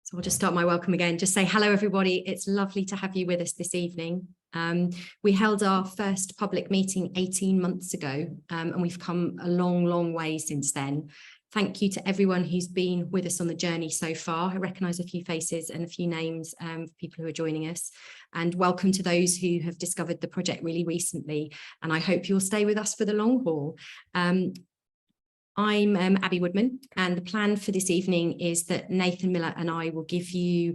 So I'll just start my welcome again. Just say hello, everybody. It's lovely to have you with us this evening. We held our first public meeting 18 months ago, and we've come a long, long way since then. Thank you to everyone who's been with us on the journey so far. I recognise a few faces and a few names of people who are joining us. And welcome to those who have discovered the project really recently. And I hope you'll stay with us for the long haul. I'm Abby Woodman, and the plan for this evening is that Nathan Miller and I will give you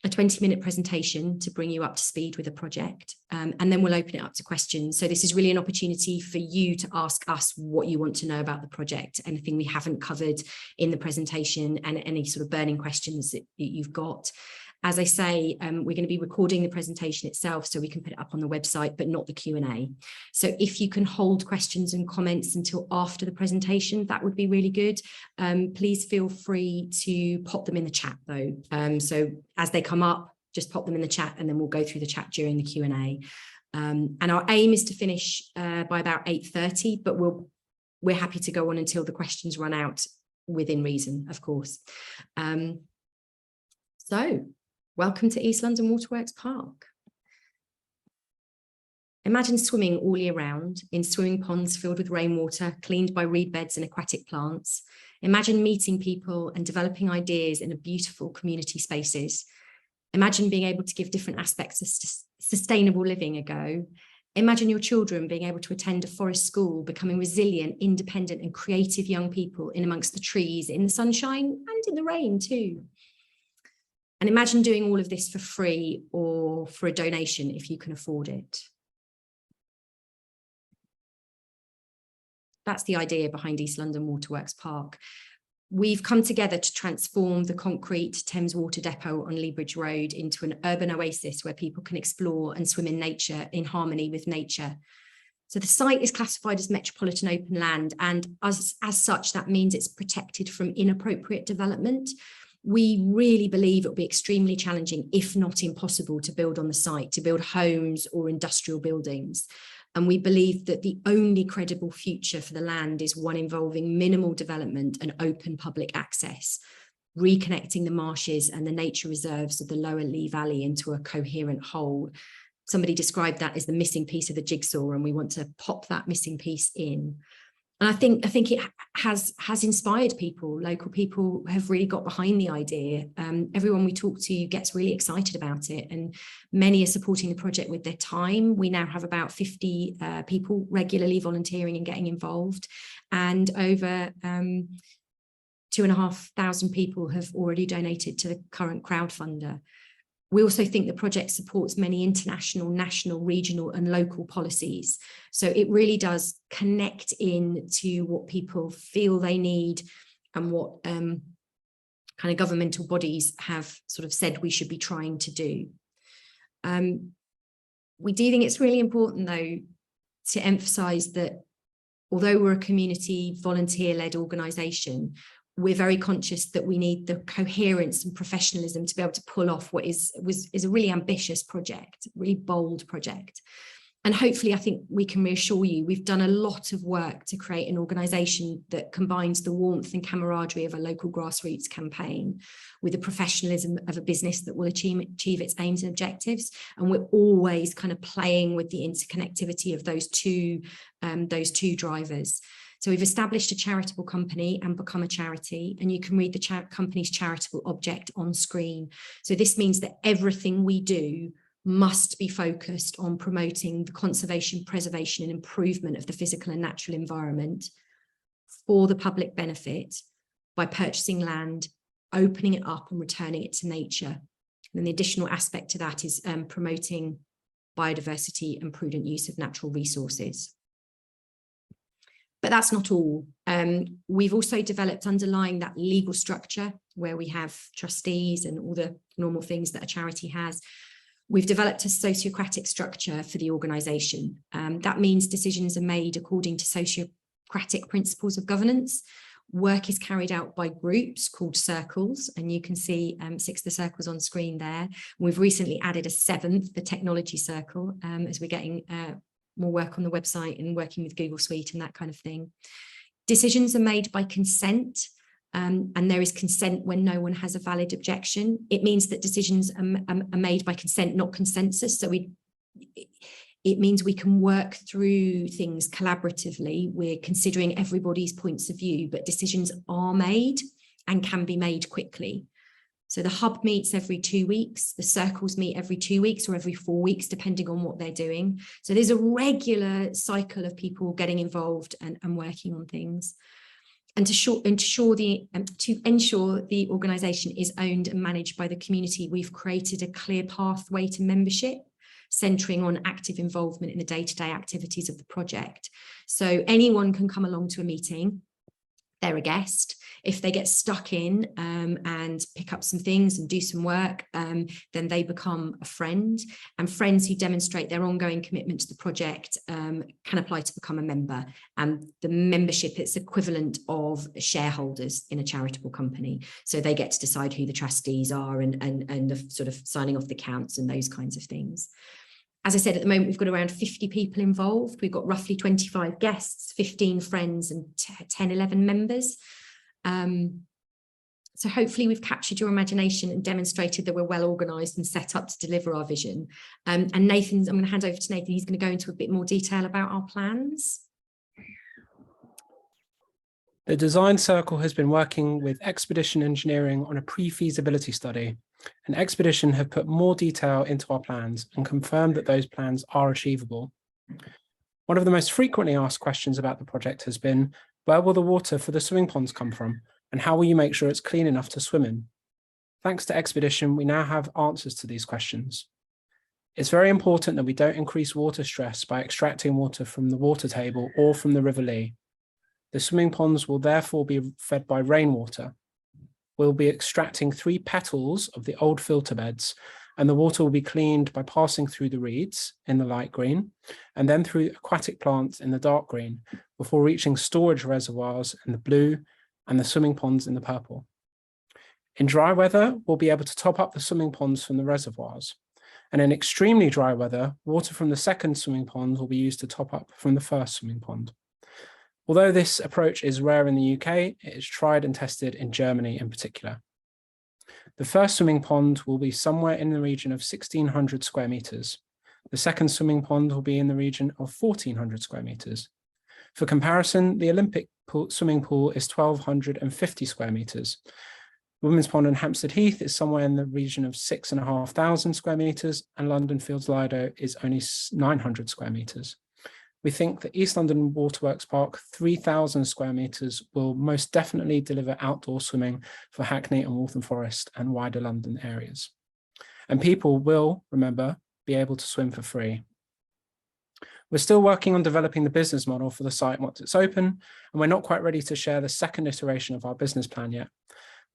a 20-minute presentation to bring you up to speed with the project, and then we'll open it up to questions. So this is really an opportunity for you to ask us what you want to know about the project, anything we haven't covered in the presentation, and any sort of burning questions that you've got. As I say, we're going to be recording the presentation itself so we can put it up on the website, but not the Q&A. So if you can hold questions and comments until after the presentation, that would be really good. Please feel free to pop them in the chat though. So as they come up, just pop them in the chat and then we'll go through the chat during the Q&A. And our aim is to finish by about 8:30, but we're happy to go on until the questions run out within reason, of course. Welcome to East London Waterworks Park. Imagine swimming all year round in swimming ponds filled with rainwater, cleaned by reed beds and aquatic plants. Imagine meeting people and developing ideas in a beautiful community spaces. Imagine being able to give different aspects of sustainable living a go. Imagine your children being able to attend a forest school, becoming resilient, independent and creative young people in amongst the trees, in the sunshine and in the rain too. And imagine doing all of this for free or for a donation if you can afford it. That's the idea behind East London Waterworks Park. We've come together to transform the concrete Thames Water Depot on Lea Bridge Road into an urban oasis where people can explore and swim in nature, in harmony with nature. So the site is classified as metropolitan open land, and as such, that means it's protected from inappropriate development. We really believe it will be extremely challenging, if not impossible, to build on the site, to build homes or industrial buildings. And we believe that the only credible future for the land is one involving minimal development and open public access, reconnecting the marshes and the nature reserves of the lower Lee Valley into a coherent whole. Somebody described that as the missing piece of the jigsaw, and we want to pop that missing piece in. And I think it has inspired people. Local people have really got behind the idea. Everyone we talk to gets really excited about it, and many are supporting the project with their time. We now have about 50 people regularly volunteering and getting involved, and over 2,500 people have already donated to the current crowdfunder. We also think the project supports many international, national, regional and local policies. So it really does connect in to what people feel they need and what kind of governmental bodies have sort of said we should be trying to do. We do think it's really important, though, to emphasise that although we're a community volunteer-led organisation, we're very conscious that we need the coherence and professionalism to be able to pull off what is a really ambitious project, a really bold project. And hopefully, I think we can reassure you, we've done a lot of work to create an organisation that combines the warmth and camaraderie of a local grassroots campaign with the professionalism of a business that will achieve its aims and objectives. And we're always kind of playing with the interconnectivity of those two drivers. So we've established a charitable company and become a charity, and you can read the company's charitable object on screen. So this means that everything we do must be focused on promoting the conservation, preservation and improvement of the physical and natural environment for the public benefit by purchasing land, opening it up and returning it to nature. And then the additional aspect to that is promoting biodiversity and prudent use of natural resources. But that's not all. We've also developed underlying that legal structure where we have trustees and all the normal things that a charity has. We've developed a sociocratic structure for the organisation. That means decisions are made according to sociocratic principles of governance. Work is carried out by groups called circles, and you can see 6 of the circles on screen there. We've recently added a 7th, the technology circle, as we're getting more work on the website and working with Google Suite and that kind of thing. Decisions are made by consent, and there is consent when no one has a valid objection. It means that decisions are made by consent, not consensus. So it means we can work through things collaboratively. We're considering everybody's points of view, but decisions are made and can be made quickly. So the hub meets every 2 weeks, the circles meet every 2 weeks or every 4 weeks, depending on what they're doing. So there's a regular cycle of people getting involved and working on things. And to ensure the organisation is owned and managed by the community, we've created a clear pathway to membership, centering on active involvement in the day-to-day activities of the project. So anyone can come along to a meeting. They're a guest. If they get stuck in and pick up some things and do some work, then they become a friend. And friends who demonstrate their ongoing commitment to the project can apply to become a member. And the membership is equivalent of shareholders in a charitable company. So they get to decide who the trustees are and the sort of signing off the accounts and those kinds of things. As I said, at the moment, we've got around 50 people involved. We've got roughly 25 guests, 15 friends and 10, 11 members. So hopefully we've captured your imagination and demonstrated that we're well organised and set up to deliver our vision. And Nathan, I'm going to hand over to Nathan. He's going to go into a bit more detail about our plans. The design circle has been working with Expedition Engineering on a pre-feasibility study, and Expedition have put more detail into our plans and confirmed that those plans are achievable. One of the most frequently asked questions about the project has been, where will the water for the swimming ponds come from, and how will you make sure it's clean enough to swim in? Thanks to Expedition, we now have answers to these questions. It's very important that we don't increase water stress by extracting water from the water table or from the River Lee. The swimming ponds will therefore be fed by rainwater. We'll be extracting 3 petals of the old filter beds, and the water will be cleaned by passing through the reeds in the light green, and then through aquatic plants in the dark green, before reaching storage reservoirs in the blue and the swimming ponds in the purple. In dry weather, we'll be able to top up the swimming ponds from the reservoirs. And in extremely dry weather, water from the second swimming pond will be used to top up from the first swimming pond. Although this approach is rare in the UK, it is tried and tested in Germany in particular. The first swimming pond will be somewhere in the region of 1,600 square metres. The second swimming pond will be in the region of 1,400 square metres. For comparison, the Olympic swimming pool is 1,250 square metres. Women's Pond in Hampstead Heath is somewhere in the region of 6,500 square metres, and London Fields Lido is only 900 square metres. We think that East London Waterworks Park, 3,000 square metres, will most definitely deliver outdoor swimming for Hackney and Waltham Forest and wider London areas. And people will, remember, be able to swim for free. We're still working on developing the business model for the site once it's open, and we're not quite ready to share the second iteration of our business plan yet.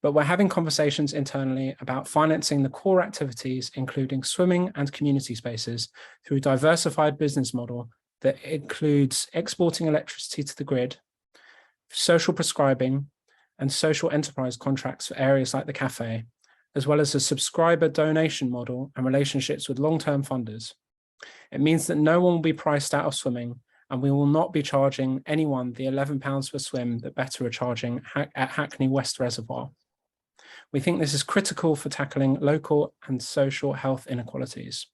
But we're having conversations internally about financing the core activities, including swimming and community spaces, through a diversified business model that includes exporting electricity to the grid, social prescribing, and social enterprise contracts for areas like the cafe, as well as a subscriber donation model and relationships with long-term funders. It means that no one will be priced out of swimming, and we will not be charging anyone the £11 per swim that Better are charging at Hackney West Reservoir. We think this is critical for tackling local and social health inequalities.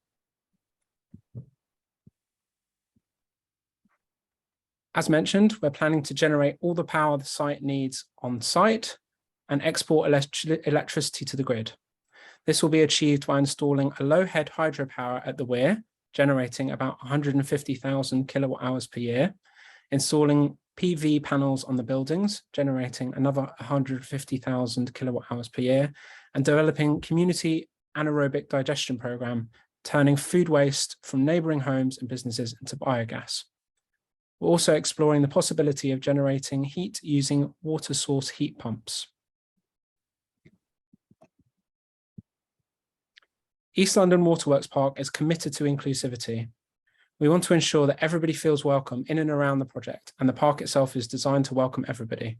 As mentioned, we're planning to generate all the power the site needs on site and export electricity to the grid. This will be achieved by installing a low-head hydropower at the weir, generating about 150,000 kilowatt hours per year, installing PV panels on the buildings, generating another 150,000 kilowatt hours per year, and developing community anaerobic digestion program, turning food waste from neighbouring homes and businesses into biogas. We're also exploring the possibility of generating heat using water source heat pumps. East London Waterworks Park is committed to inclusivity. We want to ensure that everybody feels welcome in and around the project, and the park itself is designed to welcome everybody.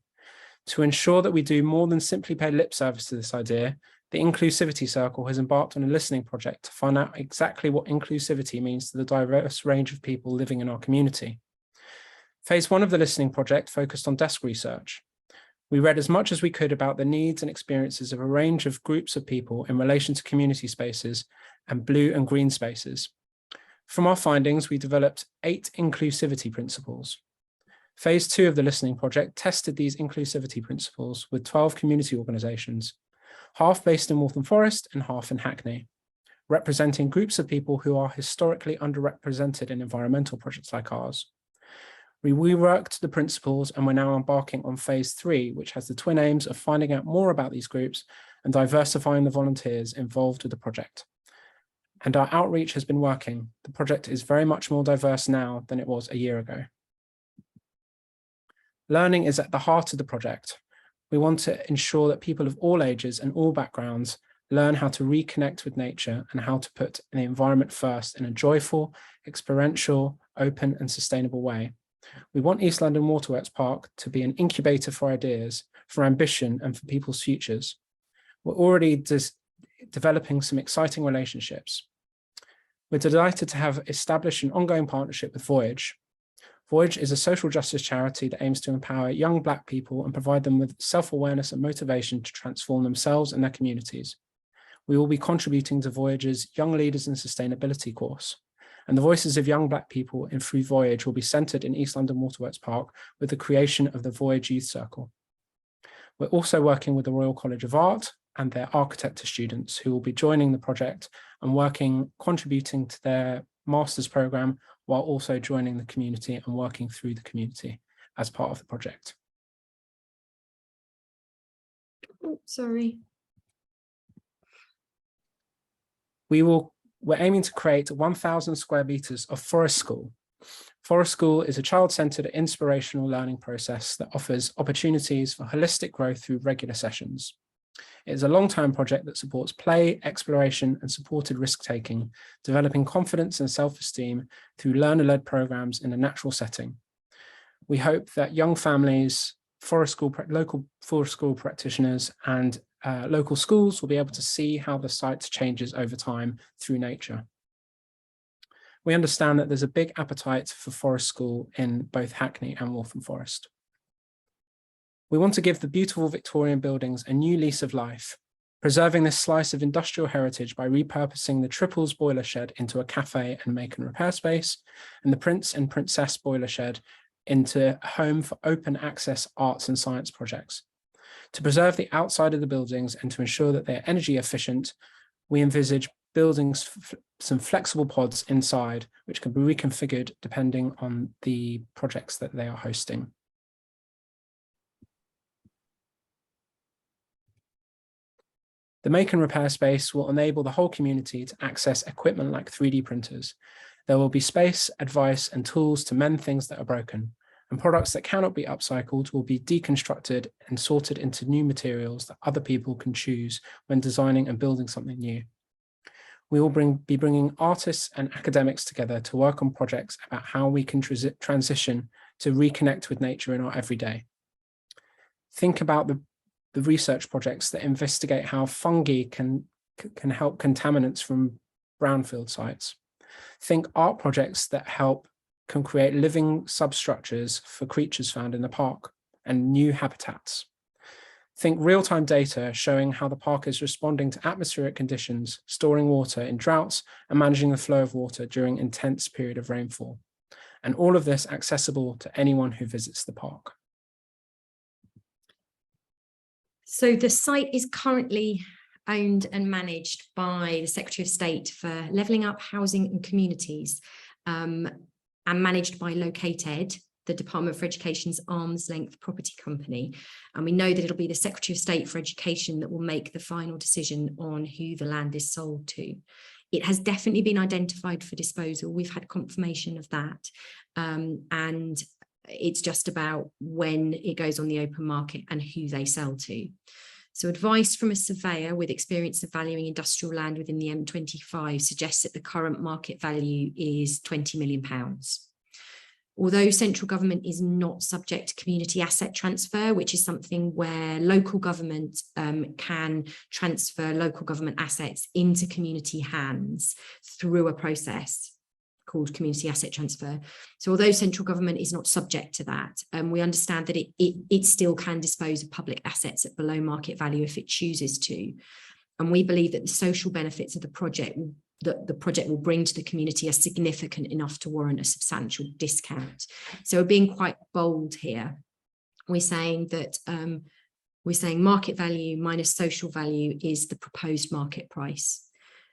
To ensure that we do more than simply pay lip service to this idea, the Inclusivity Circle has embarked on a listening project to find out exactly what inclusivity means to the diverse range of people living in our community. Phase 1 of the listening project focused on desk research. We read as much as we could about the needs and experiences of a range of groups of people in relation to community spaces and blue and green spaces. From our findings, we developed 8 inclusivity principles. Phase 2 of the listening project tested these inclusivity principles with 12 community organisations, half based in Waltham Forest and half in Hackney, representing groups of people who are historically underrepresented in environmental projects like ours. We reworked the principles and we're now embarking on phase 3, which has the twin aims of finding out more about these groups and diversifying the volunteers involved with the project. And our outreach has been working. The project is very much more diverse now than it was a year ago. Learning is at the heart of the project. We want to ensure that people of all ages and all backgrounds learn how to reconnect with nature and how to put the environment first in a joyful, experiential, open and sustainable way. We want East London Waterworks Park to be an incubator for ideas, for ambition and for people's futures. We're already developing some exciting relationships. We're delighted to have established an ongoing partnership with Voyage. Voyage is a social justice charity that aims to empower young Black people and provide them with self-awareness and motivation to transform themselves and their communities. We will be contributing to Voyage's Young Leaders in Sustainability course, and the voices of young Black people in through Voyage will be centred in East London Waterworks Park with the creation of the Voyage Youth Circle. We're also working with the Royal College of Art and their architecture students who will be joining the project and contributing to their master's programme while also joining the community and working through the community as part of the project. Oh, sorry. We're aiming to create 1,000 square metres of Forest School. Forest School is a child-centred inspirational learning process that offers opportunities for holistic growth through regular sessions. It is a long-term project that supports play, exploration and supported risk-taking, developing confidence and self-esteem through learner-led programmes in a natural setting. We hope that young families, local Forest School practitioners and local schools will be able to see how the site changes over time through nature. We understand that there's a big appetite for Forest School in both Hackney and Waltham Forest. We want to give the beautiful Victorian buildings a new lease of life, preserving this slice of industrial heritage by repurposing the Triples boiler shed into a cafe and make and repair space, and the Prince and Princess boiler shed into a home for open access arts and science projects. To preserve the outside of the buildings and to ensure that they're energy efficient, we envisage building some flexible pods inside, which can be reconfigured depending on the projects that they are hosting. The make and repair space will enable the whole community to access equipment like 3D printers. There will be space, advice, and tools to mend things that are broken, and products that cannot be upcycled will be deconstructed and sorted into new materials that other people can choose when designing and building something new. We will be bringing artists and academics together to work on projects about how we can transition to reconnect with nature in our everyday. Think about the research projects that investigate how fungi can help contaminants from brownfield sites. Think art projects that can create living substructures for creatures found in the park and new habitats. Think real-time data showing how the park is responding to atmospheric conditions, storing water in droughts and managing the flow of water during intense period of rainfall. And all of this accessible to anyone who visits the park. So the site is currently owned and managed by the Secretary of State for Levelling Up, Housing and Communities, and managed by Located, the Department for Education's arm's length property company. And we know that it'll be the Secretary of State for Education that will make the final decision on who the land is sold to. It has definitely been identified for disposal. We've had confirmation of that. And it's just about when it goes on the open market and who they sell to. So advice from a surveyor with experience of valuing industrial land within the M25 suggests that the current market value is £20 million. Although central government is not subject to community asset transfer, which is something where local government can transfer local government assets into community hands through a process called community asset transfer. So although central government is not subject to that, we understand that it still can dispose of public assets at below market value if it chooses to. And we believe that the social benefits of the project will bring to the community are significant enough to warrant a substantial discount. So we're being quite bold here. We're saying that market value minus social value is the proposed market price.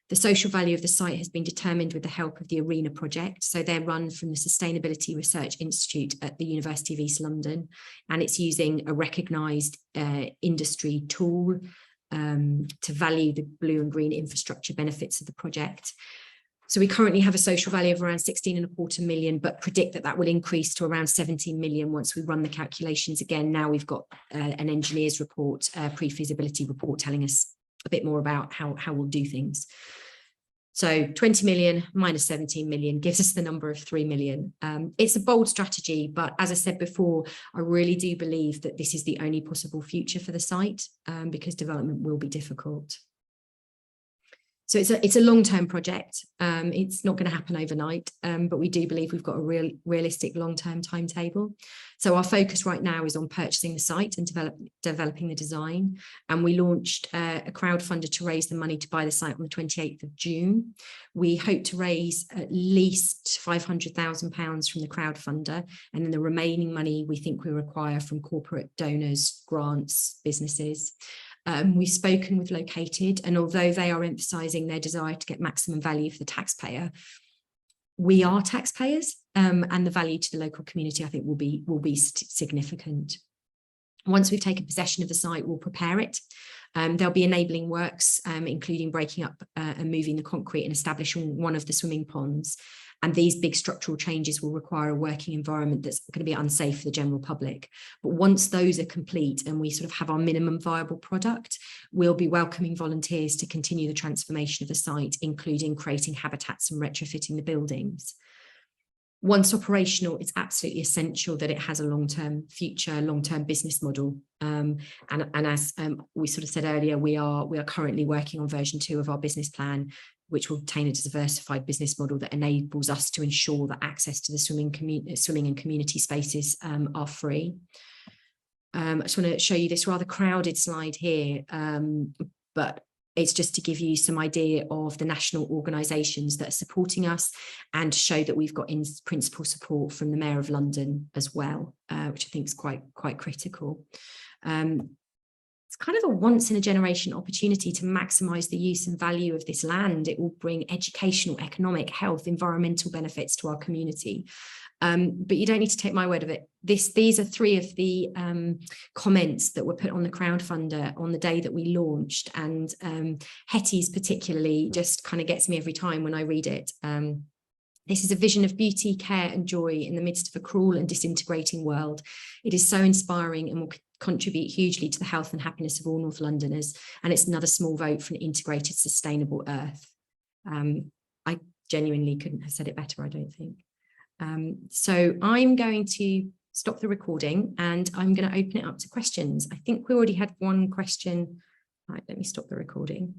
The social value of the site has been determined with the help of the ARENA project. So they're run from the Sustainability Research Institute at the University of East London, and it's using a recognised industry tool to value the blue and green infrastructure benefits of the project. So we currently have a social value of around 16.25 million, but predict that that will increase to around 17 million once we run the calculations again. Now we've got an engineer's report, pre-feasibility report, telling us a bit more about how we'll do things. So 20 million minus 17 million gives us the number of 3 million. It's a bold strategy, but as I said before, I really do believe that this is the only possible future for the site, because development will be difficult. So it's a long-term project. It's not going to happen overnight, but we do believe we've got a realistic long-term timetable. So our focus right now is on purchasing the site and developing the design. And we launched a crowdfunder to raise the money to buy the site on the 28th of June. We hope to raise at least £500,000 from the crowdfunder, and then the remaining money we think we require from corporate donors, grants, businesses. We've spoken with Located, and although they are emphasising their desire to get maximum value for the taxpayer, we are taxpayers, and the value to the local community, I think, will be significant. Once we've taken possession of the site, we'll prepare it. There'll be enabling works, including breaking up and moving the concrete and establishing one of the swimming ponds. And these big structural changes will require a working environment that's going to be unsafe for the general public. But once those are complete and we sort of have our minimum viable product, we'll be welcoming volunteers to continue the transformation of the site, including creating habitats and retrofitting the buildings. Once operational, it's absolutely essential that it has a long-term future, long-term business model. And as we sort of said earlier, we are currently working on version 2 of our business plan, which will obtain a diversified business model that enables us to ensure that access to the swimming and community spaces are free. I just want to show you this rather crowded slide here, but it's just to give you some idea of the national organisations that are supporting us, and to show that we've got in principle support from the Mayor of London as well, which I think is quite critical. It's kind of a once in a generation opportunity to maximise the use and value of this land. It will bring educational, economic, health, environmental benefits to our community. But you don't need to take my word of it. These are 3 of the comments that were put on the crowdfunder on the day that we launched, and Hetty's particularly just kind of gets me every time when I read it. This is a vision of beauty, care and joy in the midst of a cruel and disintegrating world. It is so inspiring and will contribute hugely to the health and happiness of all North Londoners, and it's another small vote for an integrated, sustainable earth. I genuinely couldn't have said it better, I don't think. So I'm going to stop the recording and I'm going to open it up to questions. I think we already had one question. Right, let me stop the recording.